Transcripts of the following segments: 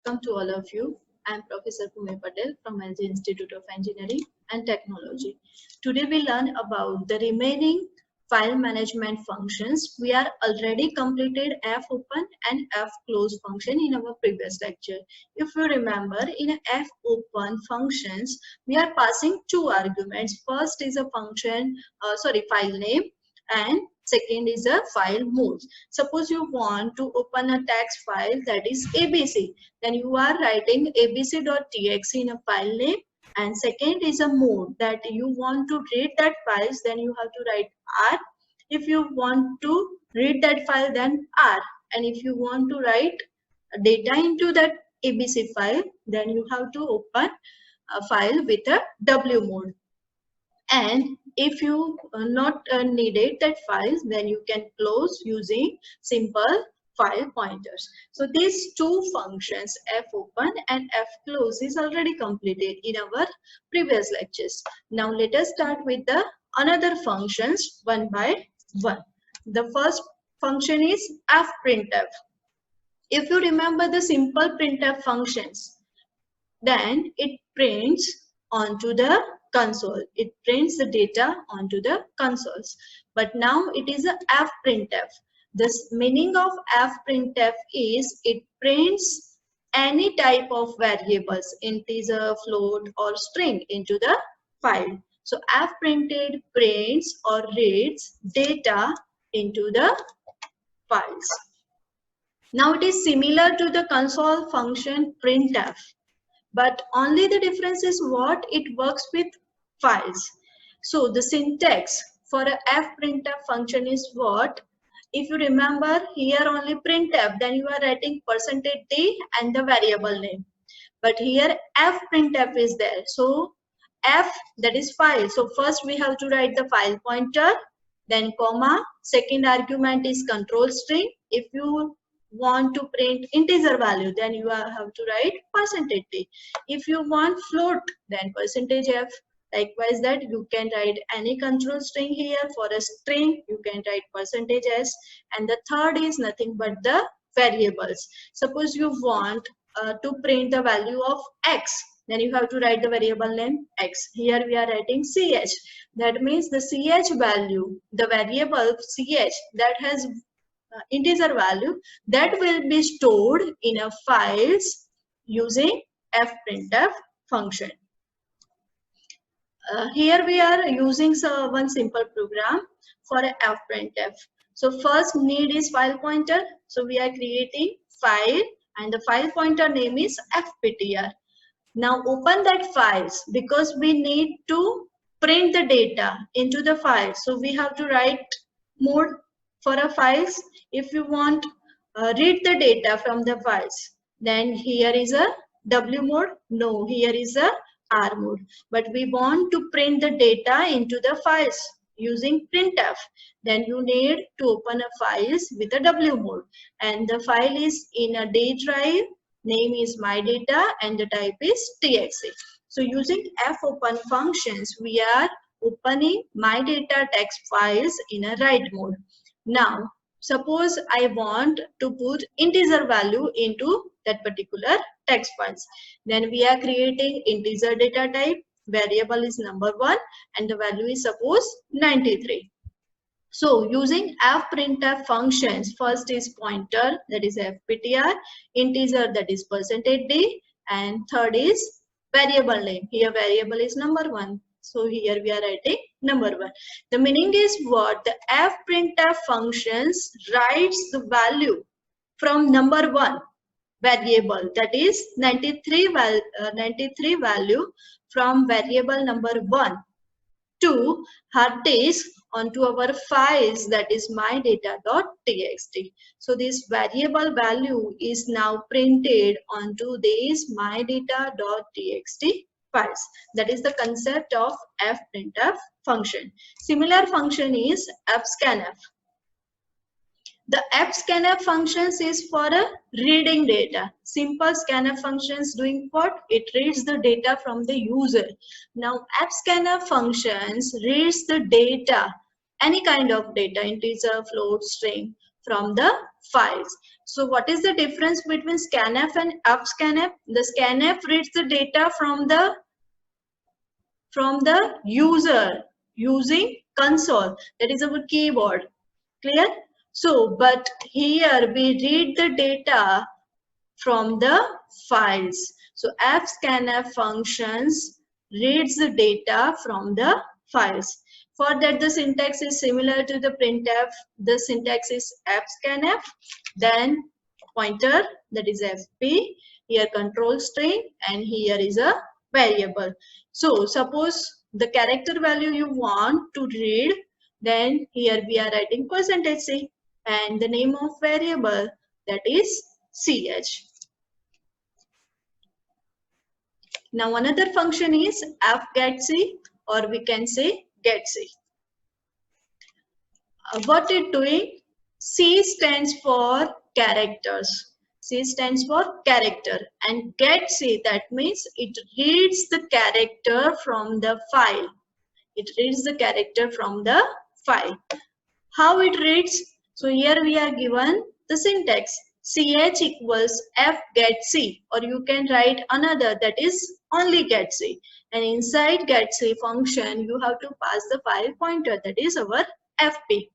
Welcome to all of you. I am Professor Bhumi Patel from LG Institute of Engineering and Technology. Today we learn about the remaining file management functions. We are already completed fopen and fclose function in our previous lecture. If you remember, in fopen functions, we are passing two arguments. First is a file name, and second is a file mode. Suppose you want to open a text file that is ABC, then you are writing abc.txt in a file name, and second is a mode that you want to read that files, then you have to write R. If you want to read that file, then R, and if you want to write data into that ABC file, then you have to open a file with a W mode. And if you not needed that files, then you can close using simple file pointers. So these two functions, fopen and fclose, is already completed in our previous lectures. Now let us start with the another functions one by one. The first function is fprintf. If you remember the simple printf functions, then it prints onto the console. It prints the data onto the consoles. But now it is a fprintf. The meaning of fprintf is it prints any type of variables, integer, float, or string, into the file. So fprinted prints or reads data into the files. Now it is similar to the console function printf, but only the difference is what it works with files. So the syntax for a fprintf function is what? If you remember, here only printf, then you are writing %d and the variable name. But here fprintf is there. So f, that is file. So first we have to write the file pointer, then comma, second argument is control string. If you want to print integer value, then you have to write %d. If you want float, then %f. Likewise, that you can write any control string here. For a string, you can write %s. And the third is nothing but the variables. Suppose you want to print the value of x, then you have to write the variable name x. Here we are writing ch. That means the ch value, the variable ch that has integer value, that will be stored in a files using fprintf function. Here we are using one simple program for a fprintf. So first need is file pointer. So we are creating file, and the file pointer name is fptr. Now open that files, because we need to print the data into the file. So we have to write mode for a files. If you want read the data from the files, then here is a W mode. No, here is a R mode. But we want to print the data into the files using printf. Then you need to open a files with a W mode, and the file is in a D drive. Name is my data and the type is txt. So using fopen functions, we are opening my data text files in a write mode. Now suppose I want to put integer value into that particular text files, then we are creating integer data type. Variable is number 1 and the value is suppose 93. So using fprintf functions, first is pointer, that is fptr, integer, that is %d, and third is variable name. Here variable is number 1. So here we are writing number 1. The meaning is what? The fprintf functions writes the value from number 1 variable, that is 93 value from variable number 1 to hard disk onto our files, that is mydata.txt. So this variable value is now printed onto these mydata.txt files. That is the concept of fprintf function. Similar function is fscanf. The fscanf functions is for reading data. Simple scanf functions doing what? It reads the data from the user. Now fscanf functions reads the data, any kind of data, integer, float, string, from the files. So what is the difference between scanf and fscanf? The scanf reads the data from the user using console, that is our keyboard. Clear? So but here we read the data from the files. So fscanf functions reads the data from the files. For that, the syntax is similar to the printf. The syntax is fscanf, then pointer, that is fp, here control string, and here is a variable. So suppose the character value you want to read, then here we are writing %c, and the name of variable, that is ch. Now another function is fgetc, or we can say getc. What it doing? C stands for characters. C stands for character, and getc, that means it reads the character from the file. It reads the character from the file. How it reads? So here we are given the syntax. Ch equals fgetc, or you can write another, that is only getc. And inside getc function, you have to pass the file pointer, that is our fp.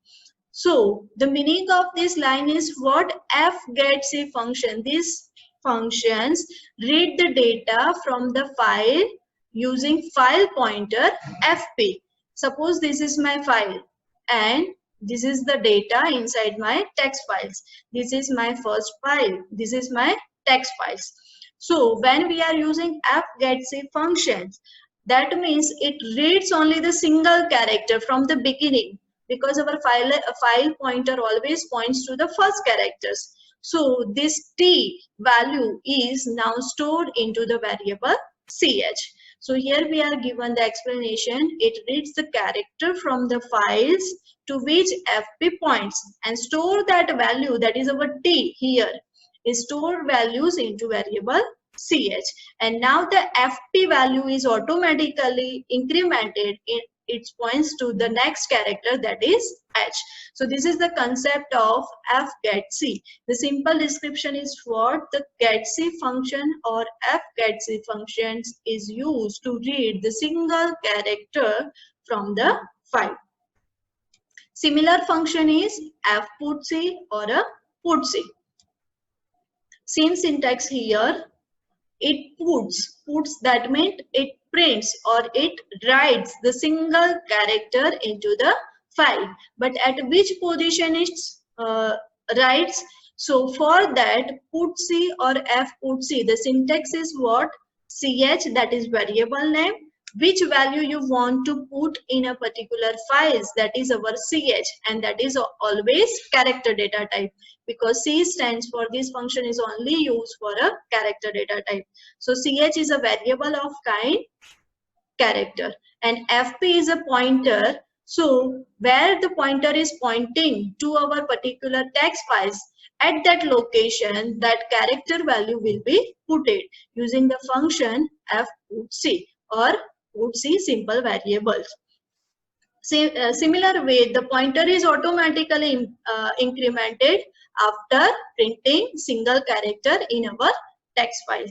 So the meaning of this line is what? fgetc function. These functions read the data from the file using file pointer fp. Suppose this is my file, and this is the data inside my text files. This is my first file. This is my text files. So when we are using fgetc functions, that means it reads only the single character from the beginning, because our file pointer always points to the first characters. So this t value is now stored into the variable ch. So here we are given the explanation. It reads the character from the files to which fp points and store that value, that is our t here, is stored values into variable ch. And now the fp value is automatically incremented in it points to the next character, that is h. So this is the concept of fgetc. The simple description is what? The getc function or fgetc functions is used to read the single character from the file. Similar function is fputc or a putc. Same syntax here. It puts, that means it prints or it writes the single character into the file, but at which position it writes? So for that, putc or fputc, the syntax is what? Ch, that is variable name, which value you want to put in a particular files, that is our ch, and that is always character data type, because C stands for this function is only used for a character data type. So ch is a variable of kind character, and fp is a pointer. So where the pointer is pointing to our particular text files, at that location that character value will be putted using the function fputc or putc simple variables. Similar way, the pointer is automatically incremented after printing single character in our text file.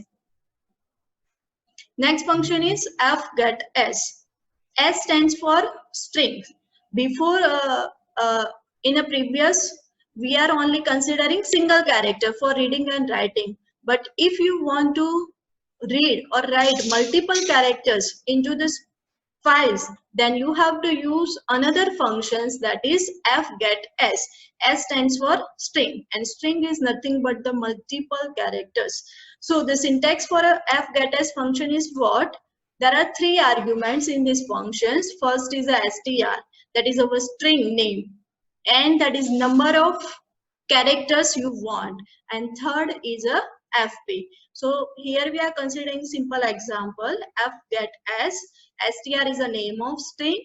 Next function is fgetS. S stands for string. Before in a previous, we are only considering single character for reading and writing. But if you want to read or write multiple characters into this files, then you have to use another functions, that is fgetS. S stands for string, and string is nothing but the multiple characters. So the syntax for a fgetS function is what? There are three arguments in these functions. First is a str, that is our string name, and that is number of characters you want, and third is a fp. So here we are considering simple example. fgetS, str is a name of string.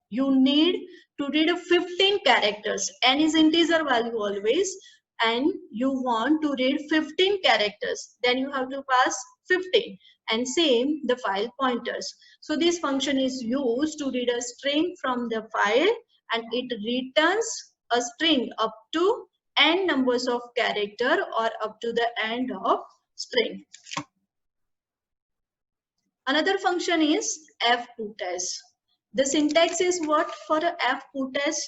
You need to read 15 characters, n is integer value always, and you want to read 15 characters, then you have to pass 15, and same the file pointers. So this function is used to read a string from the file, and it returns a string up to n numbers of character or up to the end of string. Another function is fputs. The syntax is what for a fputs?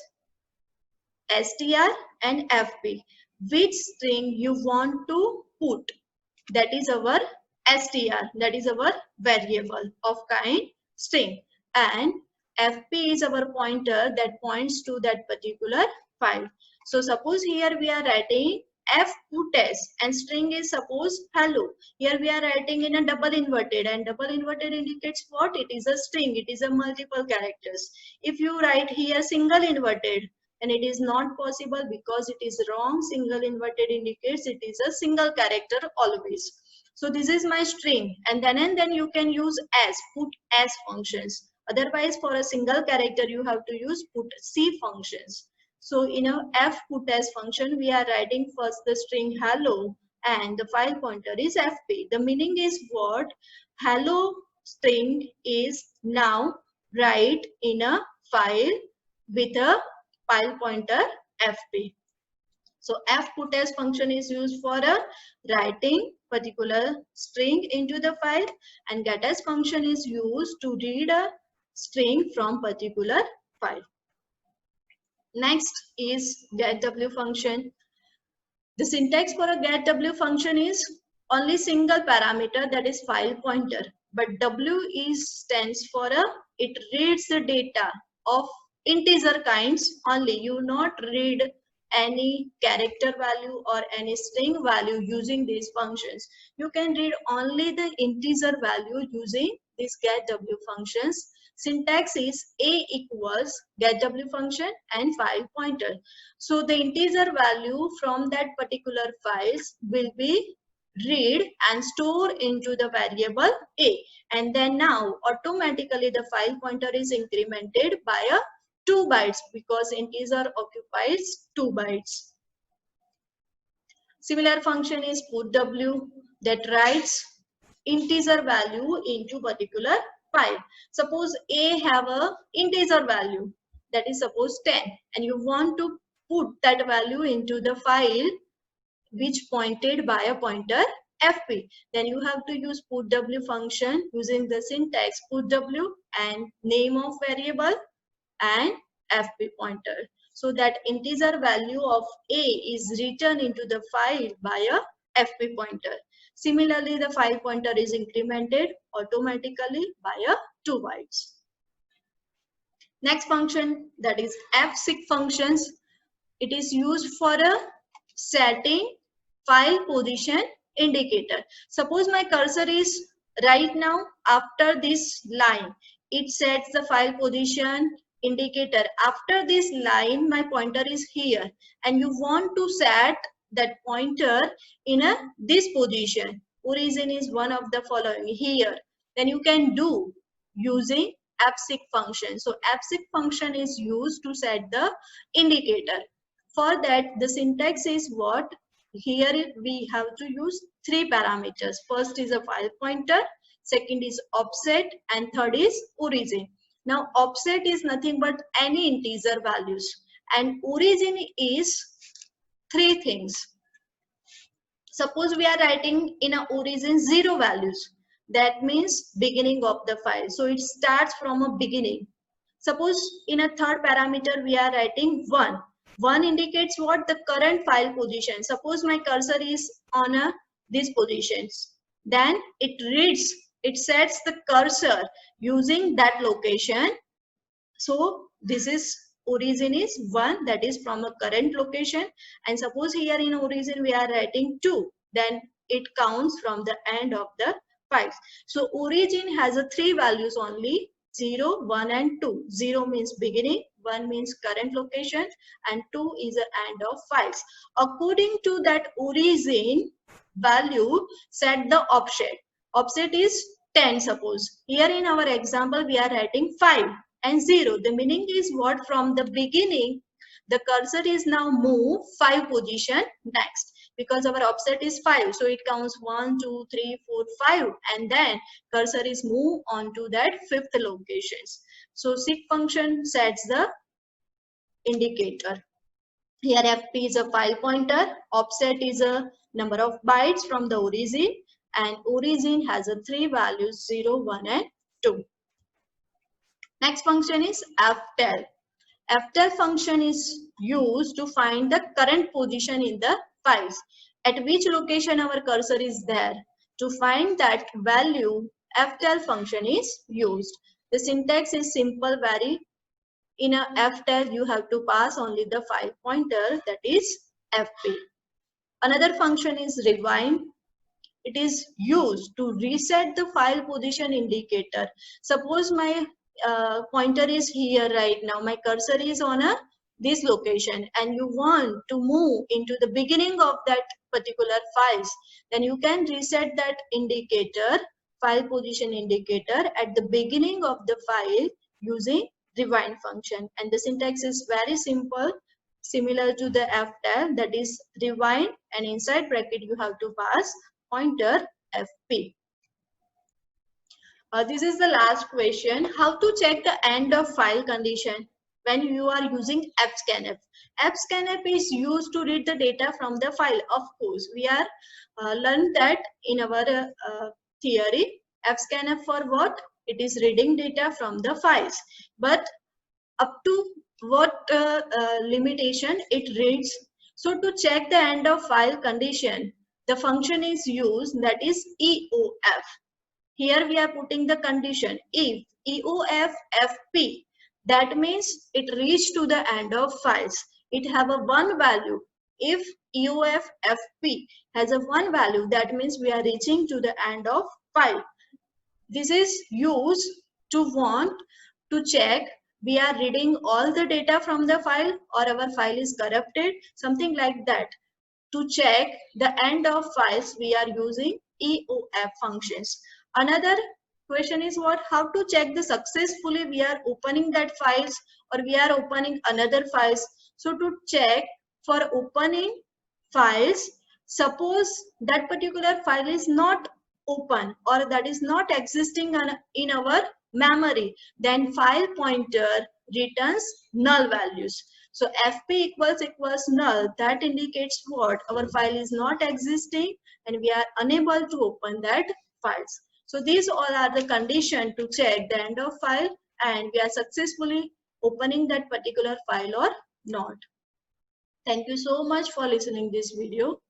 str and fp. Which string you want to put? That is our str, that is our variable of kind string, and fp is our pointer that points to that particular file. So suppose here we are writing fputs and string is suppose hello. Here we are writing in a double inverted, and double inverted indicates what? It is a string, it is a multiple characters. If you write here single inverted, and it is not possible because it is wrong. Single inverted indicates it is a single character always. So this is my string, and then you can use as, put as functions. Otherwise for a single character you have to use put c functions. So in a f put as function we are writing first the string hello and the file pointer is fp. The meaning is what? Hello string is now write in a file with a file pointer fp. So fputs function is used for a writing particular string into the file, and getAs function is used to read a string from particular file. Next is getW function. The syntax for a getW function is only single parameter, that is file pointer, but W stands for it reads the data of integer kinds only. You not read any character value or any string value using these functions. You can read only the integer value using these getW functions. Syntax is A equals getW function and file pointer. So the integer value from that particular files will be read and store into the variable A, and then now automatically the file pointer is incremented by a 2 bytes because integer occupies 2 bytes. Similar function is putW that writes integer value into particular file. Suppose A have a integer value, that is suppose 10, and you want to put that value into the file which pointed by a pointer fp. Then you have to use putW function using the syntax putW and name of variable and fp pointer. So that integer value of A is written into the file by a fp pointer. Similarly, the file pointer is incremented automatically by a 2 bytes. Next function, that is fseek functions. It is used for a setting file position indicator. Suppose my cursor is right now after this line. It sets the file position indicator. After this line, my pointer is here, and you want to set that pointer in this position. Origin is one of the following here. Then you can do using fseek function. So fseek function is used to set the indicator. For that, the syntax is what? Here we have to use 3 parameters. First is a file pointer, second is offset, and third is origin. Now offset is nothing but any integer values, and origin is 3 things. Suppose we are writing in a origin 0 values. That means beginning of the file. So it starts from a beginning. Suppose in a third parameter we are writing 1. 1 indicates what? The current file position. Suppose my cursor is on these positions. Then it reads, it sets the cursor using that location. So this is origin is 1, that is from a current location. And suppose here in origin we are writing 2, then it counts from the end of the files. So origin has a 3 values only, 0, 1 and 2. 0 means beginning, 1 means current location, and 2 is the end of files. According to that origin value, set the offset. Offset is 10 suppose. Here in our example we are writing 5 and 0. The meaning is what? From the beginning the cursor is now moved 5 position next, because our offset is 5, so it counts 1 2 3 4 5, and then cursor is moved on to that 5th locations. So seek function sets the indicator. Here FP is a file pointer, offset is a number of bytes from the origin, and origin has a 3 values 0, 1 and 2. Next function is ftel. Ftel function is used to find the current position in the files. At which location our cursor is there. To find that value, ftel function is used. The syntax is simple, very. In a ftel, you have to pass only the file pointer, that is fp. Another function is rewind. It is used to reset the file position indicator. Suppose my pointer is here right now, my cursor is on this location, and you want to move into the beginning of that particular files, then you can reset that indicator, file position indicator, at the beginning of the file using rewind function. And the syntax is very simple, similar to the ftel, that is rewind, and inside bracket you have to pass pointer fp. This is the last question. How to check the end of file condition when you are using fscanf? Fscanf is used to read the data from the file. Of course, we are learned that in our theory. Fscanf for what? It is reading data from the files. But up to what limitation it reads? So to check the end of file condition, the function is used, that is EOF. Here we are putting the condition if EOF FP, that means it reached to the end of files. It have a one value. If EOF FP has a one value, that means we are reaching to the end of file. This is used to want to check we are reading all the data from the file or our file is corrupted, something like that. To check the end of files, we are using EOF functions. Another question is what? How to check the successfully we are opening that files or we are opening another files. So to check for opening files, suppose that particular file is not open or that is not existing in our memory, then file pointer returns null values. So fp equals null, that indicates what? Our file is not existing and we are unable to open that files. So these all are the conditions to check the end of file and we are successfully opening that particular file or not. Thank you so much for listening this video.